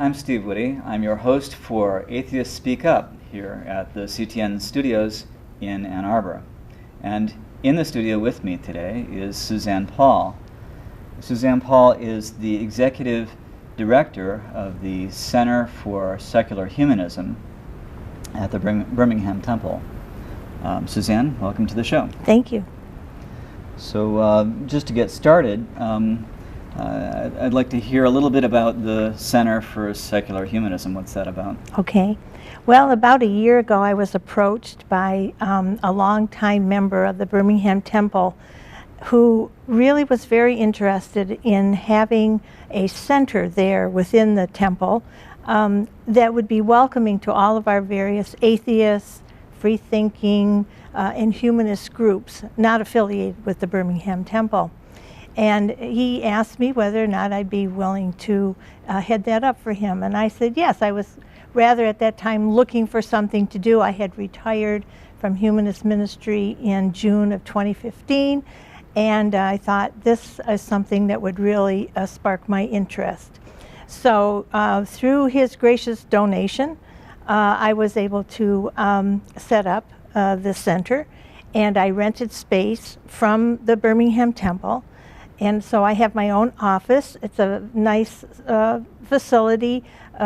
I'm Steve Woody. I'm your host for Atheists Speak Up here at the CTN studios in Ann Arbor. And in the studio with me today is Suzanne Paul. Suzanne Paul is the executive director of the Center for Secular Humanism at the Birmingham Temple. Suzanne, welcome to the show. Thank you. So just to get started, I'd like to hear a little bit about the Center for Secular Humanism. What's that about? Okay. Well, about a year ago, I was approached by a longtime member of the Birmingham Temple who really was very interested in having a center there within the temple that would be welcoming to all of our various atheists, free-thinking, and humanist groups not affiliated with the Birmingham Temple. And he asked me whether or not I'd be willing to head that up for him. And I said yes. I was rather at that time looking for something to do. I had retired from humanist ministry in June of 2015. And I thought this is something that would really spark my interest. So through his gracious donation, I was able to set up the center. And I rented space from the Birmingham Temple. And so I have my own office. It's a nice facility.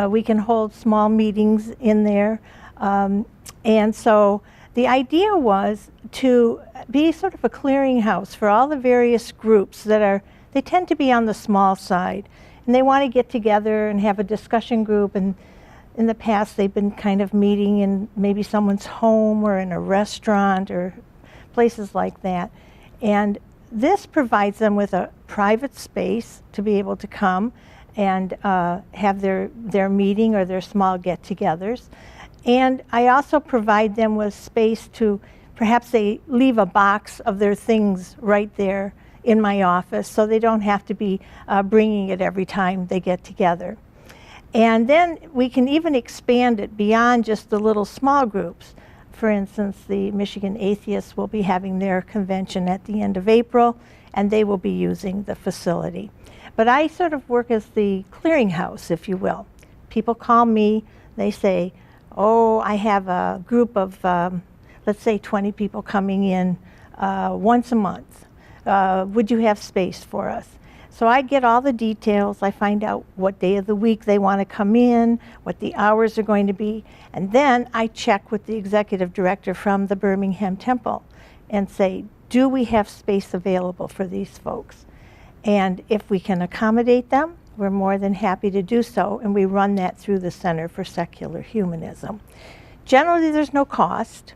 We can hold small meetings in there. And so the idea was to be sort of a clearinghouse for all the various groups they tend to be on the small side. And they want to get together and have a discussion group. And in the past, they've been kind of meeting in maybe someone's home or in a restaurant or places like that. And this provides them with a private space to be able to come and have their meeting or their small get-togethers. And I also provide them with space to perhaps they leave a box of their things right there in my office so they don't have to be bringing it every time they get together. And then we can even expand it beyond just the little small groups. For instance, the Michigan Atheists will be having their convention at the end of April, and they will be using the facility. But I sort of work as the clearinghouse, if you will. People call me, they say, oh, I have a group of, let's say 20 people coming in once a month. Would you have space for us? So I get all the details. I find out what day of the week they want to come in, what the hours are going to be, and then I check with the executive director from the Birmingham Temple and say, do we have space available for these folks? And if we can accommodate them, we're more than happy to do so, and we run that through the Center for Secular Humanism. Generally, there's no cost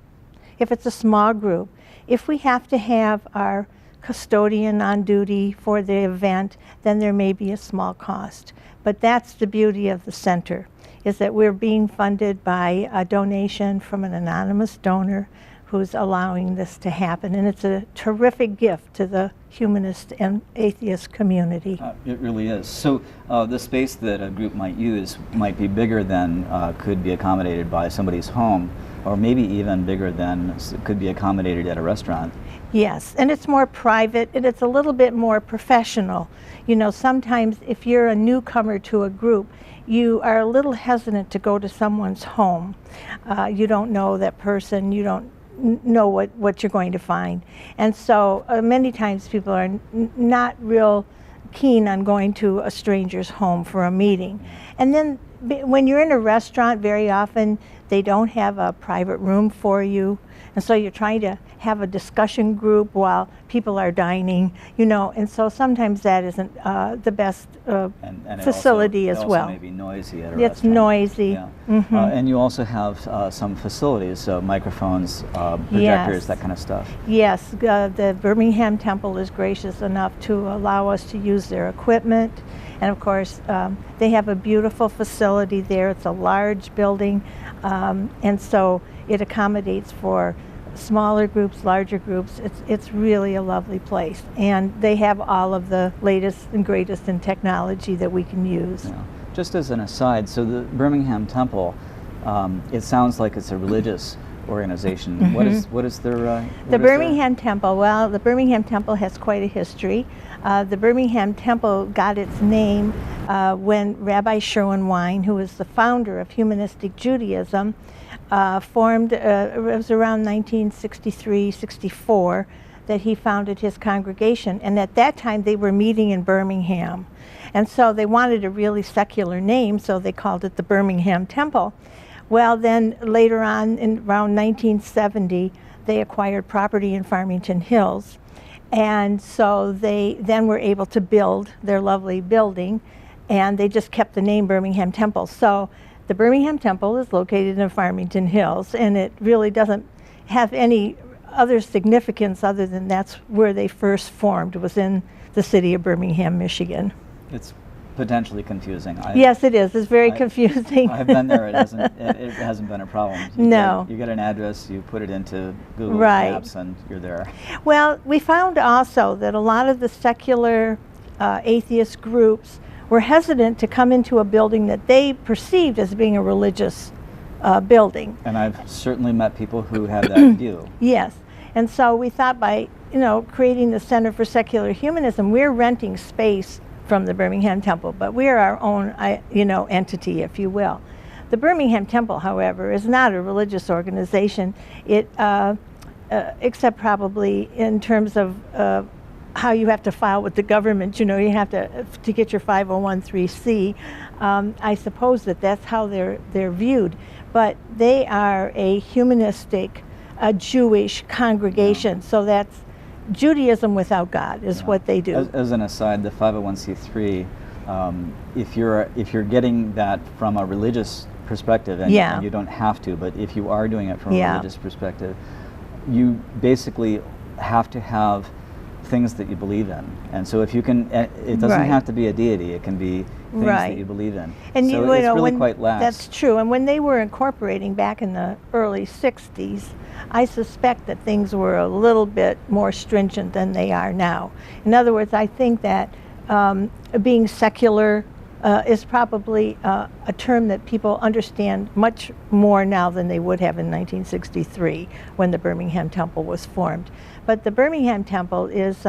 if it's a small group. If we have to have our custodian on duty for the event, then there may be a small cost. But that's the beauty of the center, is that we're being funded by a donation from an anonymous donor who's allowing this to happen. And it's a terrific gift to the humanist and atheist community. It really is. So the space that a group might use might be bigger than could be accommodated by somebody's home, or maybe even bigger than could be accommodated at a restaurant. Yes, and it's more private, and it's a little bit more professional. You know, sometimes if you're a newcomer to a group, you are a little hesitant to go to someone's home. You don't know that person, you don't know what you're going to find. And so many times people are not real keen on going to a stranger's home for a meeting. And then when you're in a restaurant, very often they don't have a private room for you. And so you're trying to have a discussion group while people are dining, you know, and so sometimes that isn't the best facility as well. It also may be noisy at a restaurant. It's noisy. Yeah. Mm-hmm. And you also have some facilities, microphones, projectors, yes. That kind of stuff. Yes, the Birmingham Temple is gracious enough to allow us to use their equipment. And of course, they have a beautiful facility there. It's a large building, and so it accommodates for smaller groups, larger groups. It's really a lovely place. And they have all of the latest and greatest in technology that we can use. Yeah. Just as an aside, so the Birmingham Temple, it sounds like it's a religious organization. What is their the Birmingham Temple? Well, the Birmingham Temple has quite a history. The Birmingham Temple got its name when Rabbi Sherwin Wine, who was the founder of humanistic Judaism, formed, it was around 1963-64 that he founded his congregation, and at that time they were meeting in Birmingham. And so they wanted a really secular name, so they called it the Birmingham Temple. Well, then later on, in around 1970, they acquired property in Farmington Hills. And so they then were able to build their lovely building, and they just kept the name Birmingham Temple. So the Birmingham Temple is located in Farmington Hills, and it really doesn't have any other significance other than that's where they first formed, was in the city of Birmingham, Michigan. It's potentially confusing. Yes, it is. It's very confusing. I've been there. It hasn't been a problem. You get an address, you put it into Google Maps, and you're there. Well, we found also that a lot of the secular atheist groups were hesitant to come into a building that they perceived as being a religious building. And I've certainly met people who have that view. Yes. And so we thought by, creating the Center for Secular Humanism, we're renting space from the Birmingham Temple, but we are our own, entity, if you will. The Birmingham Temple, however, is not a religious organization. It, except probably in terms of how you have to file with the government. You have to get your 501(c). I suppose that's how they're viewed, but they are a humanistic, Jewish congregation. So that's Judaism without God is what they do. As an aside, the 501(c)(3), if you're getting that from a religious perspective, and you don't have to, but if you are doing it from a religious perspective, you basically have to have things that you believe in. And so if you can, it doesn't have to be a deity, it can be things that you believe in. And so it's really quite lax. That's true. And when they were incorporating back in the early 60s, I suspect that things were a little bit more stringent than they are now. In other words, I think that being secular is probably a term that people understand much more now than they would have in 1963 when the Birmingham Temple was formed. But the Birmingham Temple is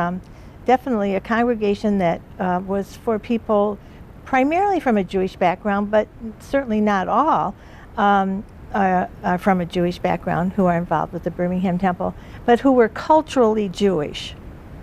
definitely a congregation that was for people primarily from a Jewish background, but certainly not all from a Jewish background who are involved with the Birmingham Temple, but who were culturally Jewish,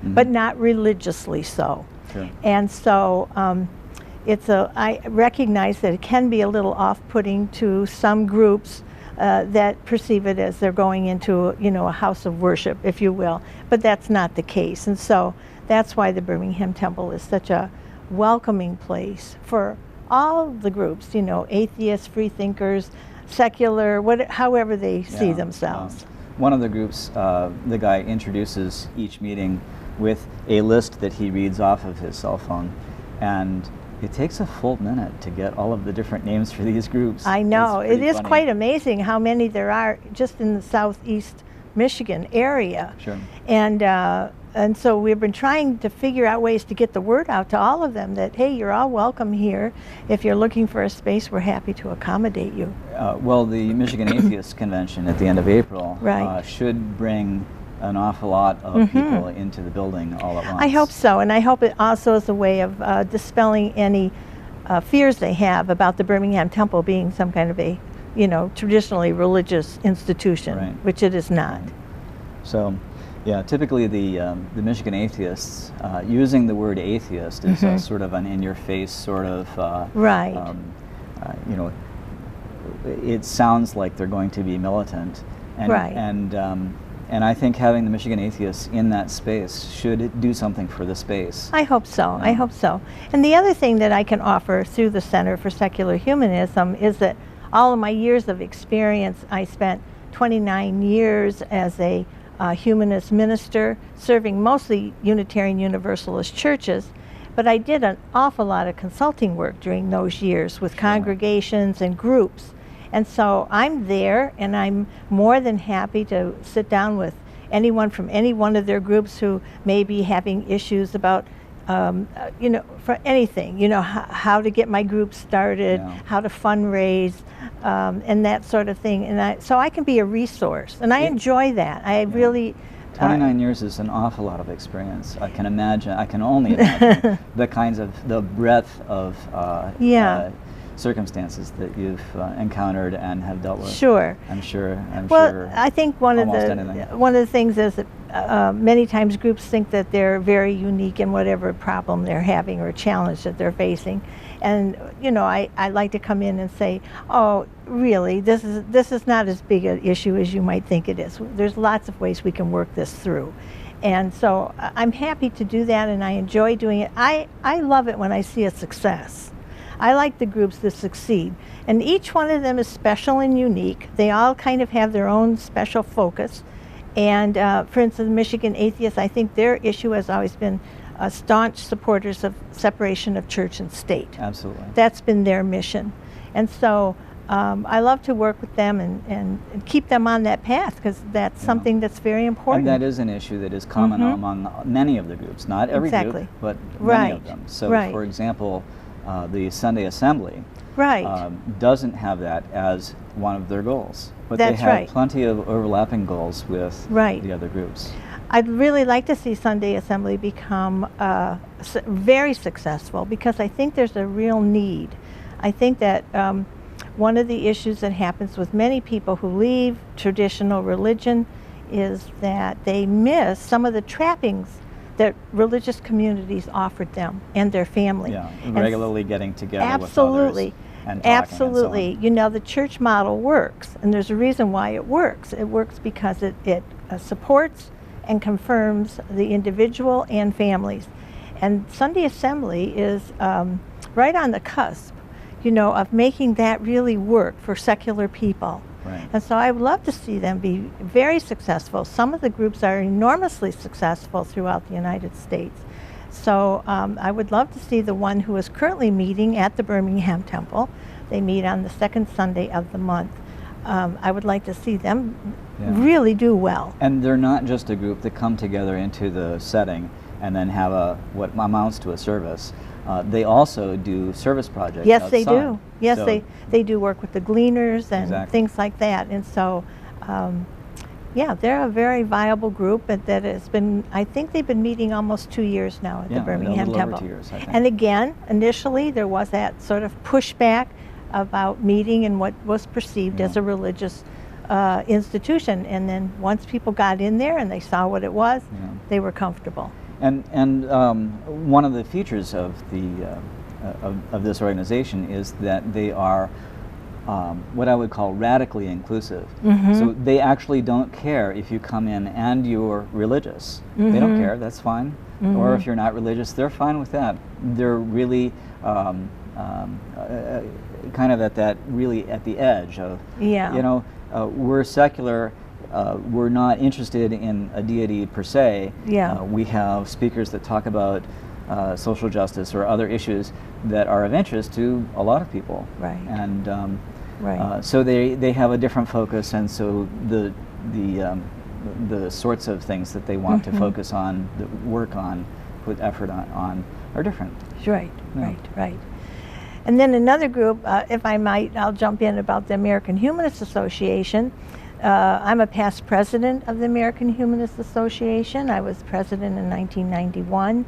but not religiously so. Sure. And so I recognize that it can be a little off-putting to some groups that perceive it as they're going into, a house of worship, if you will, but that's not the case. And so that's why the Birmingham Temple is such a welcoming place for all the groups, atheists, free thinkers, secular, however they see themselves. One of the groups, the guy introduces each meeting with a list that he reads off of his cell phone, and it takes a full minute to get all of the different names for these groups. I know. It is funny. Quite amazing how many there are just in the southeast Michigan area. Sure. And so we've been trying to figure out ways to get the word out to all of them that, hey, you're all welcome here. If you're looking for a space, we're happy to accommodate you. Well, the Michigan Atheists Convention at the end of April should bring an awful lot of people into the building all at once. I hope so, and I hope it also is a way of dispelling any fears they have about the Birmingham Temple being some kind of a, traditionally religious institution, which it is not. So, yeah, typically the Michigan Atheists, using the word atheist is sort of an in-your-face sort of, it sounds like they're going to be militant. And I think having the Michigan Atheists in that space should do something for the space. I hope so. I hope so. And the other thing that I can offer through the Center for Secular Humanism is that all of my years of experience, I spent 29 years as a humanist minister, serving mostly Unitarian Universalist churches, but I did an awful lot of consulting work during those years with congregations and groups. And so I'm there, and I'm more than happy to sit down with anyone from any one of their groups who may be having issues about for anything, how to get my group started, Yeah. how to fundraise, and that sort of thing. And so I can be a resource, and I enjoy that. I really. 29 years is an awful lot of experience. I can only imagine the breadth of circumstances that you've encountered and have dealt with. Sure. I'm sure. Well, I think one of anything. the things is that many times groups think that they're very unique in whatever problem they're having or challenge that they're facing, and I like to come in and say, oh, really, this is not as big an issue as you might think it is. There's lots of ways we can work this through. And so I'm happy to do that, and I enjoy doing it. I love it when I see a success. I like the groups that succeed. And each one of them is special and unique. They all kind of have their own special focus. And for instance, Michigan Atheists, I think their issue has always been staunch supporters of separation of church and state. Absolutely. That's been their mission. And so I love to work with them and keep them on that path, because that's something that's very important. And that is an issue that is common among many of the groups. Not every group, but many of them. So, for example, the Sunday Assembly doesn't have that as one of their goals. But they have plenty of overlapping goals with the other groups. I'd really like to see Sunday Assembly become very successful, because I think there's a real need. I think that one of the issues that happens with many people who leave traditional religion is that they miss some of the trappings that religious communities offered them and their family. Yeah, regularly getting together absolutely. with others and talking. Absolutely. And so on. The church model works, and there's a reason why it works. It works because it supports and confirms the individual and families. And Sunday Assembly is right on the cusp, of making that really work for secular people. Right. And so I would love to see them be very successful. Some of the groups are enormously successful throughout the United States. So I would love to see the one who is currently meeting at the Birmingham Temple. They meet on the second Sunday of the month. I would like to see them really do well. And they're not just a group that come together into the setting and then have what amounts to a service. They also do service projects outside. They do. Yes, so they do work with the gleaners and things like that. And so, they're a very viable group that has been, I think they've been meeting almost 2 years now at the Birmingham Temple. Over 2 years, I think. And again, initially there was that sort of pushback about meeting in what was perceived as a religious institution. And then once people got in there and they saw what it was, they were comfortable. And one of the features of this organization is that they are what I would call radically inclusive. So they actually don't care if you come in and you're religious. They don't care, that's fine. Or if you're not religious, they're fine with that. They're really kind of at the edge of, we're secular. We're not interested in a deity per se. We have speakers that talk about social justice or other issues that are of interest to a lot of people. Right. And so they have a different focus, and so the sorts of things that they want to focus on, that work on, put effort on are different. Right. And then another group, if I might, I'll jump in about the American Humanist Association. I'm a past president of the American Humanist Association. I was president in 1991.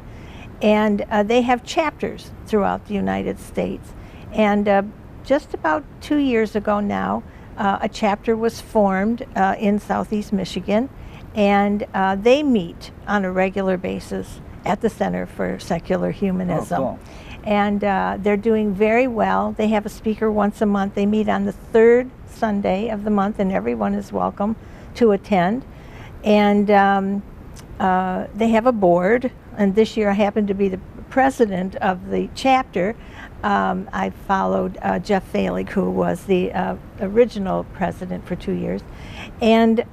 And they have chapters throughout the United States. And just about 2 years ago now, a chapter was formed in Southeast Michigan. And they meet on a regular basis at the Center for Secular Humanism. Oh, cool. And they're doing very well. They have a speaker once a month. They meet on the third Sunday of the month, and everyone is welcome to attend. And they have a board, and this year I happen to be the president of the chapter. I followed Jeff Falig, who was the original president for 2 years. And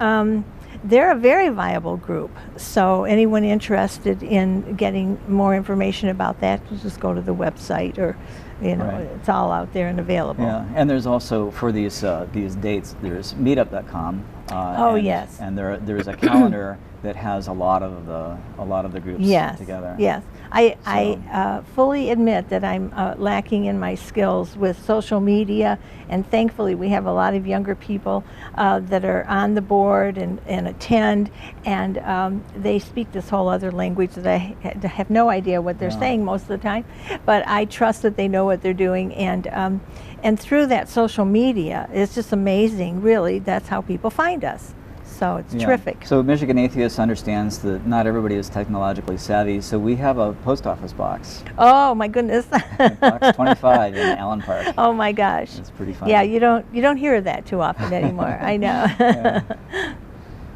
they're a very viable group. So anyone interested in getting more information about that, just go to the website, or it's all out there and available. Yeah, and there's also, for these dates, there's meetup.com, Oh, and, yes. And there is a calendar that has a lot of the groups Yes, together. yes. I fully admit that I'm lacking in my skills with social media, and thankfully we have a lot of younger people that are on the board and attend, and they speak this whole other language that I have no idea what they're saying most of the time, but I trust that they know what they're doing, and through that social media, it's just amazing, really. That's how people find us. So it's terrific. So Michigan Atheists understands that not everybody is technologically savvy, so we have a post office box. Oh my goodness. Box 25 in Allen Park. Oh my gosh. It's pretty funny. Yeah, you don't hear that too often anymore. I know. Yeah.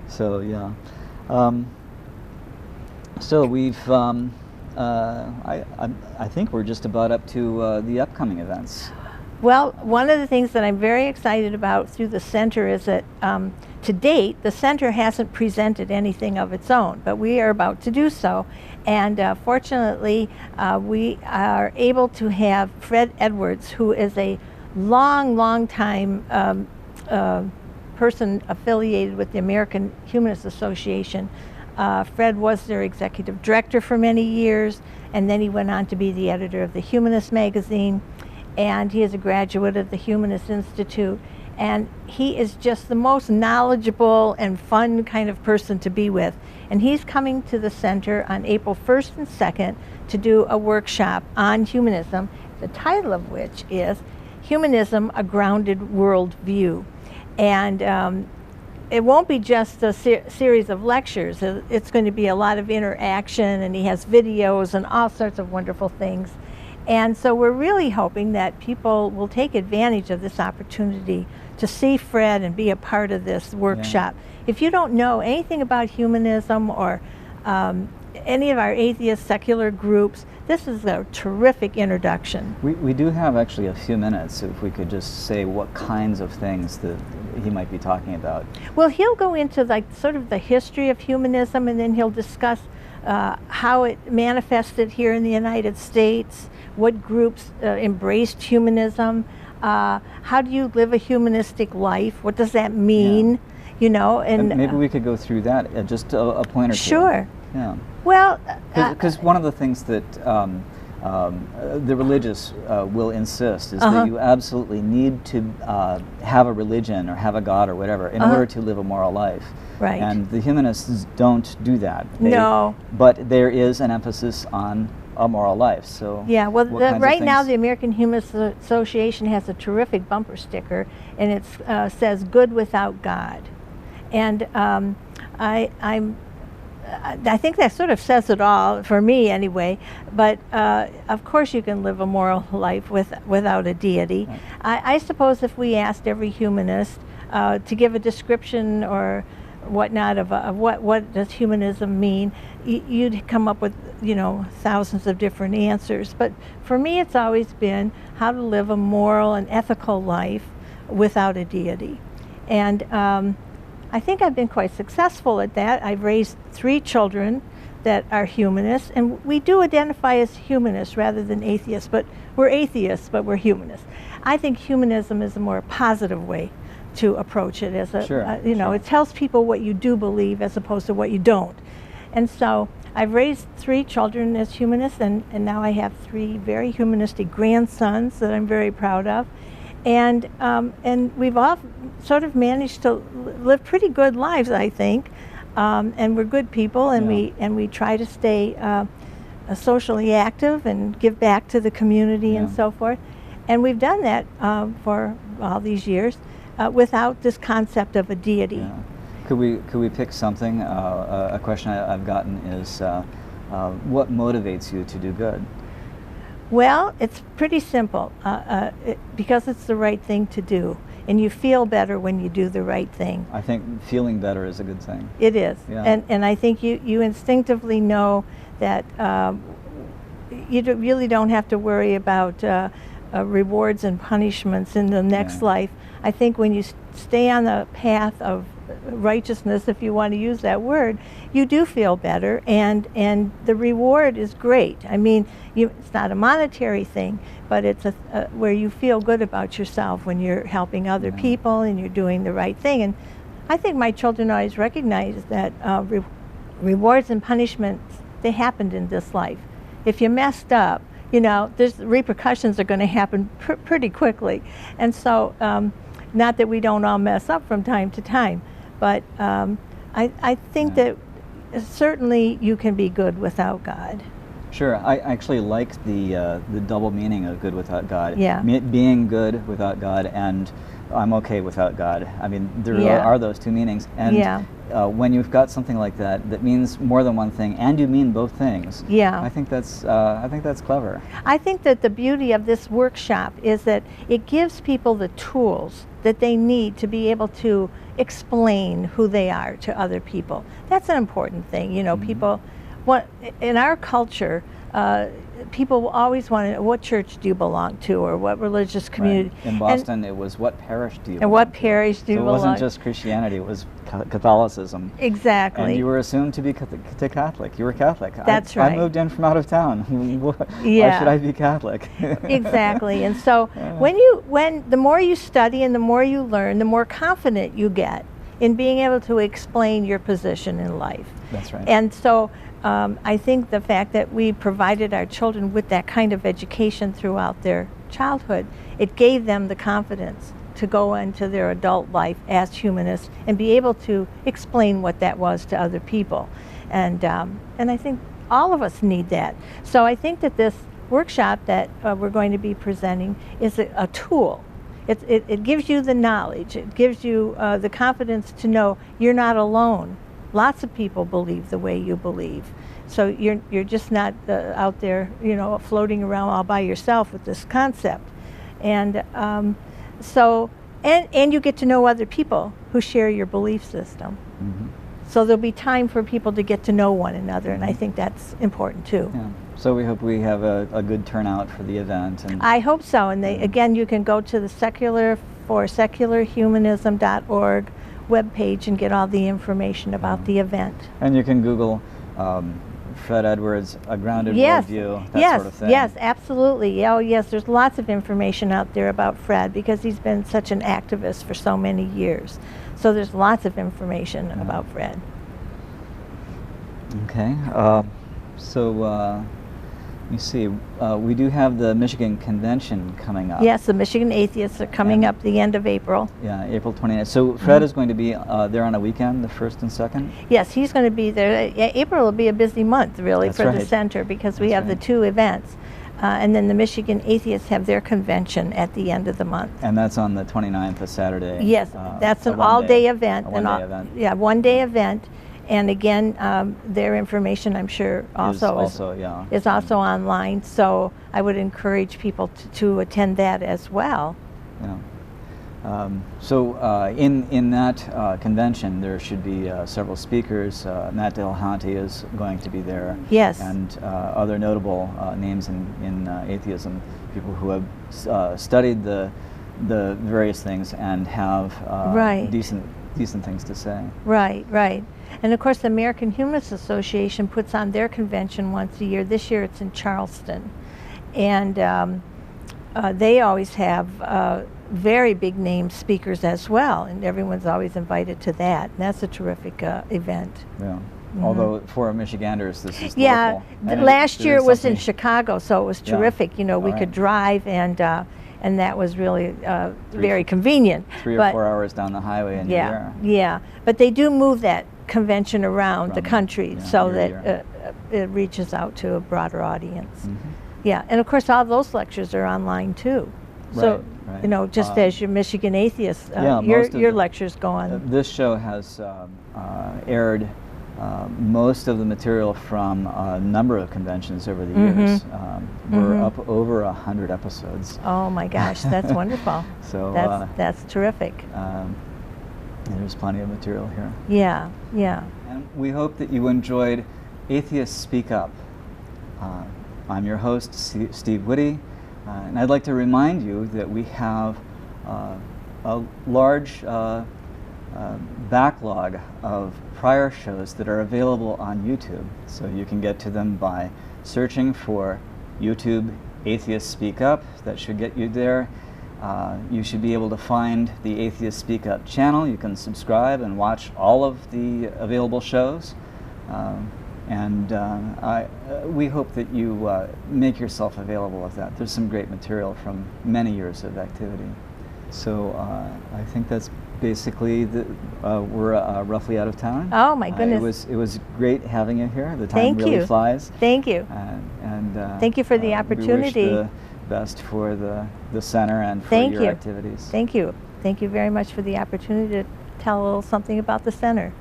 So yeah. So we've I think we're just about up to the upcoming events. Well, one of the things that I'm very excited about through the center is that to date, the center hasn't presented anything of its own, but we are about to do so. And fortunately, we are able to have Fred Edwards, who is a long time person affiliated with the American Humanist Association. Fred was their executive director for many years, and then he went on to be the editor of the Humanist magazine. And he is a graduate of the Humanist Institute, and he is just the most knowledgeable and fun kind of person to be with. And he's coming to the center on April 1st and 2nd to do a workshop on humanism, the title of which is Humanism, A Grounded Worldview. And it won't be just a series of lectures. It's going to be a lot of interaction, and he has videos and all sorts of wonderful things. And so we're really hoping that people will take advantage of this opportunity to see Fred and be a part of this workshop. Yeah. If you don't know anything about humanism or any of our atheist secular groups, this is a terrific introduction. We do have actually a few minutes if we could just say what kinds of things that he might be talking about. Well, he'll go into like sort of the history of humanism, and then he'll discuss how it manifested here in the United States, what groups embraced humanism, how do you live a humanistic life, what does that mean, you know. And maybe we could go through that, just a point or two. Sure. Yeah. Well, because one of the things that the religious will insist is that you absolutely need to have a religion or have a God or whatever in order to live a moral life. Right. And the humanists don't do that. No. But there is an emphasis on a moral life. So yeah, well, right now the American Humanist Association has a terrific bumper sticker, and it says "Good without God," and I think that sort of says it all for me, anyway. But of course, you can live a moral life without a deity. Right. I suppose if we asked every humanist to give a description or whatnot of what does humanism mean, you'd come up with, you know, thousands of different answers. But for me, it's always been how to live a moral and ethical life without a deity. And I think I've been quite successful at that. I've raised 3 children that are humanists, and we do identify as humanists rather than atheists, but we're atheists, but we're humanists. I think humanism is a more positive way to approach it as a, you know, it tells people what you do believe as opposed to what you don't. And so I've raised 3 children as humanists, and now I have 3 very humanistic grandsons that I'm very proud of. And we've all sort of managed to live pretty good lives, I think. And we're good people, and we try to stay socially active and give back to the community and so forth. And we've done that for all these years without this concept of a deity. Yeah. Could we pick something? A question I've gotten is, what motivates you to do good? Well, it's pretty simple, because it's the right thing to do, and you feel better when you do the right thing. I think feeling better is a good thing. It is, yeah. And I think you instinctively know that you really don't have to worry about rewards and punishments in the next life. I think when you stay on the path of righteousness, if you want to use that word, you do feel better, and the reward is great. I mean, it's not a monetary thing, but it's where you feel good about yourself when you're helping other people and you're doing the right thing. And I think my children always recognize that rewards and punishments, they happened in this life. If you messed up, there's repercussions are going to happen pretty quickly. And so, not that we don't all mess up from time to time, but I think that certainly you can be good without God. Sure, I actually like the double meaning of good without God. Yeah. Being good without God, and I'm okay without God. I mean, there are those two meanings. And when you've got something like that means more than one thing, and you mean both things. Yeah. I think that's clever. I think that the beauty of this workshop is that it gives people the tools that they need to be able to explain who they are to other people. That's an important thing. People, in our culture, people always want to know, what church do you belong to, or what religious community? Right. In Boston, it was, what parish do you belong to? And what parish do you belong to? So it wasn't just Christianity, it was Catholicism. Exactly. And you were assumed to be Catholic. You were Catholic. That's right. I moved in from out of town. Why should I be Catholic? Exactly. And so when the more you study and the more you learn, the more confident you get in being able to explain your position in life. That's right. And so I think the fact that we provided our children with that kind of education throughout their childhood, it gave them the confidence to go into their adult life as humanists and be able to explain what that was to other people. And I think all of us need that. So I think that this workshop that we're going to be presenting is a tool. It gives you the knowledge. It gives you the confidence to know you're not alone. Lots of people believe the way you believe. So you're just not out there, floating around all by yourself with this concept. And and you get to know other people who share your belief system. Mm-hmm. So there'll be time for people to get to know one another, and I think that's important too. Yeah. So we hope we have a good turnout for the event. And I hope so. And again, you can go to the secularhumanism.org webpage and get all the information about the event. And you can Google Fred Edwards, A Grounded Worldview, that sort of thing. Yes, absolutely. Oh, yes, there's lots of information out there about Fred because he's been such an activist for so many years. So there's lots of information about Fred. Okay. You see, we do have the Michigan Convention coming up. Yes, the Michigan Atheists are coming up the end of April. Yeah, April 29th. So Fred is going to be there on a weekend, the 1st and 2nd? Yes, he's going to be there. April will be a busy month, really, for the center because we have the two events. And then the Michigan Atheists have their convention at the end of the month. And that's on the 29th, a Saturday? Yes, that's an all-day event. A one-day event. Yeah, one-day event. And again, their information, I'm sure, is also online. So I would encourage people to attend that as well. Yeah. In that convention, there should be several speakers. Matt Dillahunty is going to be there. Yes. And other notable names in atheism, people who have studied the various things and have decent things to say. Right, right. And of course, the American Humanists Association puts on their convention once a year. This year it's in Charleston. And they always have very big name speakers as well, and everyone's always invited to that. And that's a terrific event. Yeah. Although for Michiganders, this is local. Last year it was in Chicago, so it was terrific. We could drive, and that was really very convenient. 3 or 4 hours down the highway, and you're there. Yeah. But they do move that convention around the country so that it reaches out to a broader audience. Mm-hmm. Yeah, and of course all those lectures are online too. So just as your Michigan Atheists, your lectures go on. This show has aired most of the material from a number of conventions over the years. We're up over 100 episodes. Oh my gosh, that's wonderful. So that's terrific. There's plenty of material here. Yeah. And we hope that you enjoyed Atheists Speak Up. I'm your host, Steve Whitty, and I'd like to remind you that we have a large backlog of prior shows that are available on YouTube. So you can get to them by searching for YouTube Atheists Speak Up. That should get you there. You should be able to find the Atheists Speak Up channel. You can subscribe and watch all of the available shows. We hope that you make yourself available with that. There's some great material from many years of activity. So I think that's basically we're roughly out of time. Oh my goodness! It was great having you here. The time really flies. Thank you. Thank you for the opportunity. We wish the best for the center and for your activities. Thank you. Thank you very much for the opportunity to tell a little something about the center.